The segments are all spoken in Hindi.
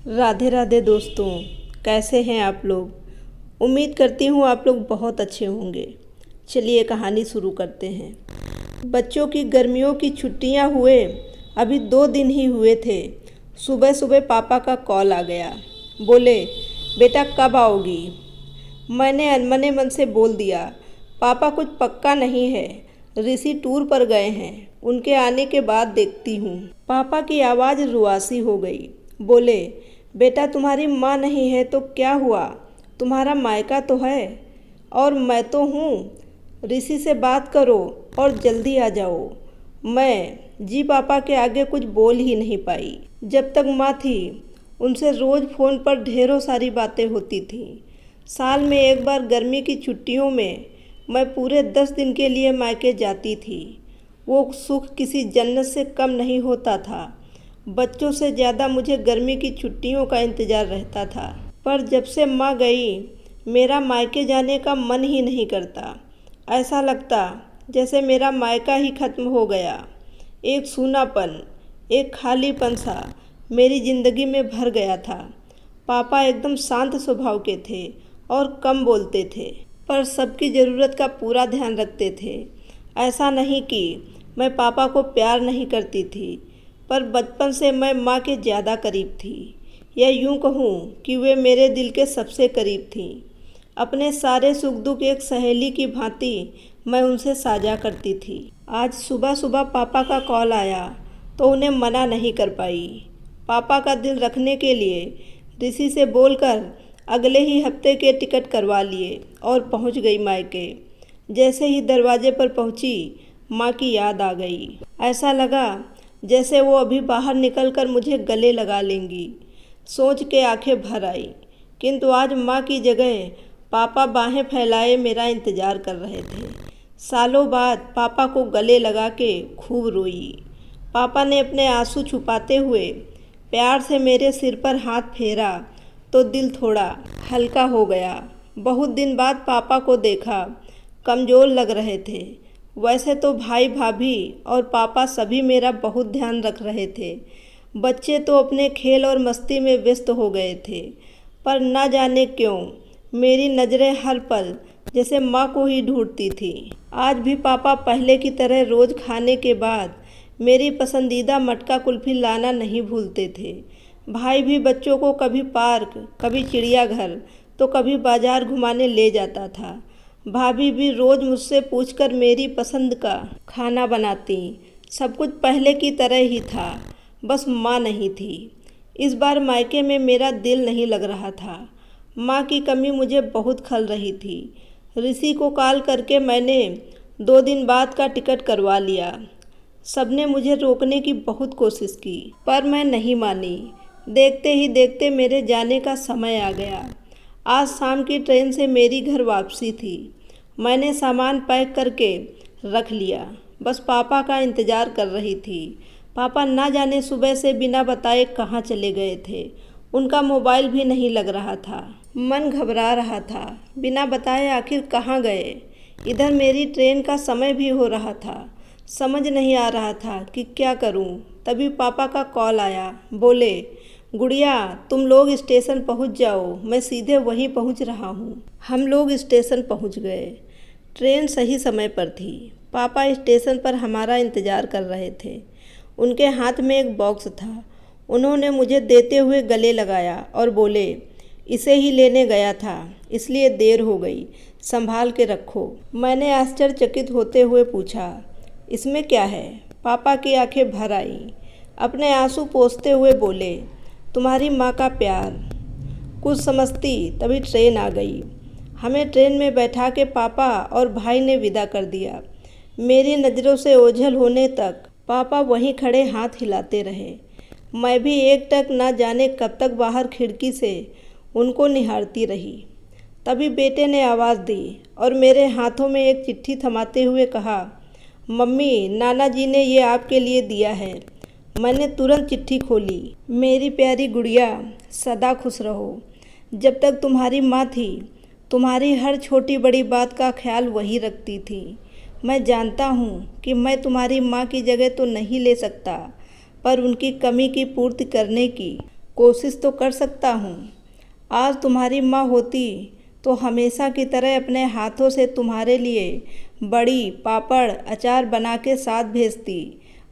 राधे राधे दोस्तों, कैसे हैं आप लोग। उम्मीद करती हूँ आप लोग बहुत अच्छे होंगे। चलिए कहानी शुरू करते हैं। बच्चों की गर्मियों की छुट्टियाँ हुए अभी 2 दिन ही हुए थे। सुबह सुबह पापा का कॉल आ गया। बोले, बेटा कब आओगी। मैंने अनमने मन से बोल दिया, पापा कुछ पक्का नहीं है, ऋषि टूर पर गए हैं, उनके आने के बाद देखती हूँ। पापा की आवाज़ रुआसी हो गई। बोले, बेटा तुम्हारी माँ नहीं है तो क्या हुआ, तुम्हारा मायका तो है और मैं तो हूँ। ऋषि से बात करो और जल्दी आ जाओ। मैं जी पापा के आगे कुछ बोल ही नहीं पाई। जब तक माँ थी उनसे रोज़ फ़ोन पर ढेरों सारी बातें होती थीं। साल में एक बार गर्मी की छुट्टियों में मैं पूरे 10 दिन के लिए मायके जाती थी। वो सुख किसी जन्नत से कम नहीं होता था। बच्चों से ज़्यादा मुझे गर्मी की छुट्टियों का इंतज़ार रहता था। पर जब से माँ गई मेरा मायके जाने का मन ही नहीं करता। ऐसा लगता जैसे मेरा मायका ही ख़त्म हो गया। एक सूनापन, एक खालीपन सा मेरी ज़िंदगी में भर गया था। पापा एकदम शांत स्वभाव के थे और कम बोलते थे, पर सबकी ज़रूरत का पूरा ध्यान रखते थे। ऐसा नहीं कि मैं पापा को प्यार नहीं करती थी, पर बचपन से मैं माँ के ज़्यादा करीब थी, या यूँ कहूँ कि वे मेरे दिल के सबसे करीब थीं। अपने सारे सुख दुख एक सहेली की भांति मैं उनसे साझा करती थी। आज सुबह सुबह पापा का कॉल आया तो उन्हें मना नहीं कर पाई। पापा का दिल रखने के लिए ऋषि से बोलकर अगले ही हफ्ते के टिकट करवा लिए और पहुंच गई मायके। जैसे ही दरवाजे पर पहुंची माँ की याद आ गई। ऐसा लगा जैसे वो अभी बाहर निकलकर मुझे गले लगा लेंगी। सोच के आंखें भर आई, किंतु आज माँ की जगह पापा बाहें फैलाए मेरा इंतज़ार कर रहे थे। सालों बाद पापा को गले लगा के खूब रोई। पापा ने अपने आंसू छुपाते हुए प्यार से मेरे सिर पर हाथ फेरा तो दिल थोड़ा हल्का हो गया। बहुत दिन बाद पापा को देखा, कमज़ोर लग रहे थे। वैसे तो भाई भाभी और पापा सभी मेरा बहुत ध्यान रख रहे थे। बच्चे तो अपने खेल और मस्ती में व्यस्त हो गए थे, पर न जाने क्यों मेरी नज़रें हर पल जैसे माँ को ही ढूंढती थी। आज भी पापा पहले की तरह रोज़ खाने के बाद मेरी पसंदीदा मटका कुल्फ़ी लाना नहीं भूलते थे। भाई भी बच्चों को कभी पार्क, कभी चिड़ियाघर तो कभी बाज़ार घुमाने ले जाता था। भाभी भी रोज़ मुझसे पूछकर मेरी पसंद का खाना बनाती। सब कुछ पहले की तरह ही था, बस माँ नहीं थी। इस बार मायके में मेरा दिल नहीं लग रहा था। माँ की कमी मुझे बहुत खल रही थी। ऋषि को कॉल करके मैंने 2 दिन बाद का टिकट करवा लिया। सबने मुझे रोकने की बहुत कोशिश की, पर मैं नहीं मानी। देखते ही देखते मेरे जाने का समय आ गया। आज शाम की ट्रेन से मेरी घर वापसी थी। मैंने सामान पैक करके रख लिया, बस पापा का इंतज़ार कर रही थी। पापा ना जाने सुबह से बिना बताए कहाँ चले गए थे। उनका मोबाइल भी नहीं लग रहा था। मन घबरा रहा था, बिना बताए आखिर कहाँ गए। इधर मेरी ट्रेन का समय भी हो रहा था। समझ नहीं आ रहा था कि क्या करूं। तभी पापा का कॉल आया। बोले, गुड़िया तुम लोग स्टेशन पहुंच जाओ, मैं सीधे वहीं पहुंच रहा हूं। हम लोग स्टेशन पहुंच गए। ट्रेन सही समय पर थी। पापा स्टेशन पर हमारा इंतज़ार कर रहे थे। उनके हाथ में एक बॉक्स था। उन्होंने मुझे देते हुए गले लगाया और बोले, इसे ही लेने गया था, इसलिए देर हो गई, संभाल के रखो। मैंने आश्चर्यचकित होते हुए पूछा, इसमें क्या है। पापा की आंखें भर आईं। अपने आंसू पोंछते हुए बोले, तुम्हारी माँ का प्यार। कुछ समझती तभी ट्रेन आ गई। हमें ट्रेन में बैठा के पापा और भाई ने विदा कर दिया। मेरी नज़रों से ओझल होने तक पापा वहीं खड़े हाथ हिलाते रहे। मैं भी एकटक ना जाने कब तक बाहर खिड़की से उनको निहारती रही। तभी बेटे ने आवाज़ दी और मेरे हाथों में एक चिट्ठी थमाते हुए कहा, मम्मी नाना जी ने ये आपके लिए दिया है। मैंने तुरंत चिट्ठी खोली। मेरी प्यारी गुड़िया, सदा खुश रहो। जब तक तुम्हारी माँ थी तुम्हारी हर छोटी बड़ी बात का ख्याल वही रखती थी। मैं जानता हूँ कि मैं तुम्हारी माँ की जगह तो नहीं ले सकता, पर उनकी कमी की पूर्ति करने की कोशिश तो कर सकता हूँ। आज तुम्हारी माँ होती तो हमेशा की तरह अपने हाथों से तुम्हारे लिए बड़ी पापड़ अचार बना के साथ भेजती।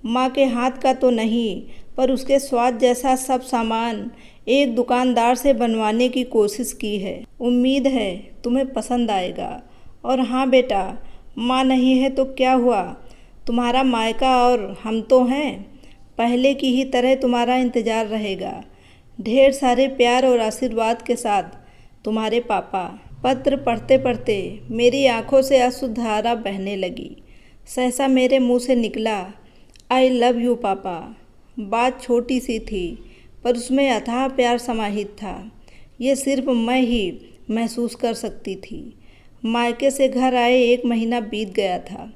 माँ के हाथ का तो नहीं, पर उसके स्वाद जैसा सब सामान एक दुकानदार से बनवाने की कोशिश की है। उम्मीद है तुम्हें पसंद आएगा। और हाँ बेटा, माँ नहीं है तो क्या हुआ, तुम्हारा मायका और हम तो हैं। पहले की ही तरह तुम्हारा इंतज़ार रहेगा। ढेर सारे प्यार और आशीर्वाद के साथ, तुम्हारे पापा। पत्र पढ़ते पढ़ते मेरी आंखों से अश्रुधारा बहने लगी। सहसा मेरे मुंह से निकला, आई लव यू पापा। बात छोटी सी थी, पर उसमें अथाह प्यार समाहित था। ये सिर्फ मैं ही महसूस कर सकती थी। मायके से घर आए 1 महीना बीत गया था।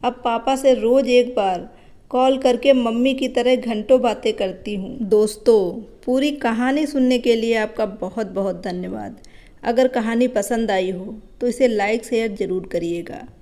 अब पापा से रोज़ एक बार कॉल करके मम्मी की तरह घंटों बातें करती हूँ। दोस्तों, पूरी कहानी सुनने के लिए आपका बहुत बहुत धन्यवाद। अगर कहानी पसंद आई हो तो इसे लाइक शेयर ज़रूर करिएगा।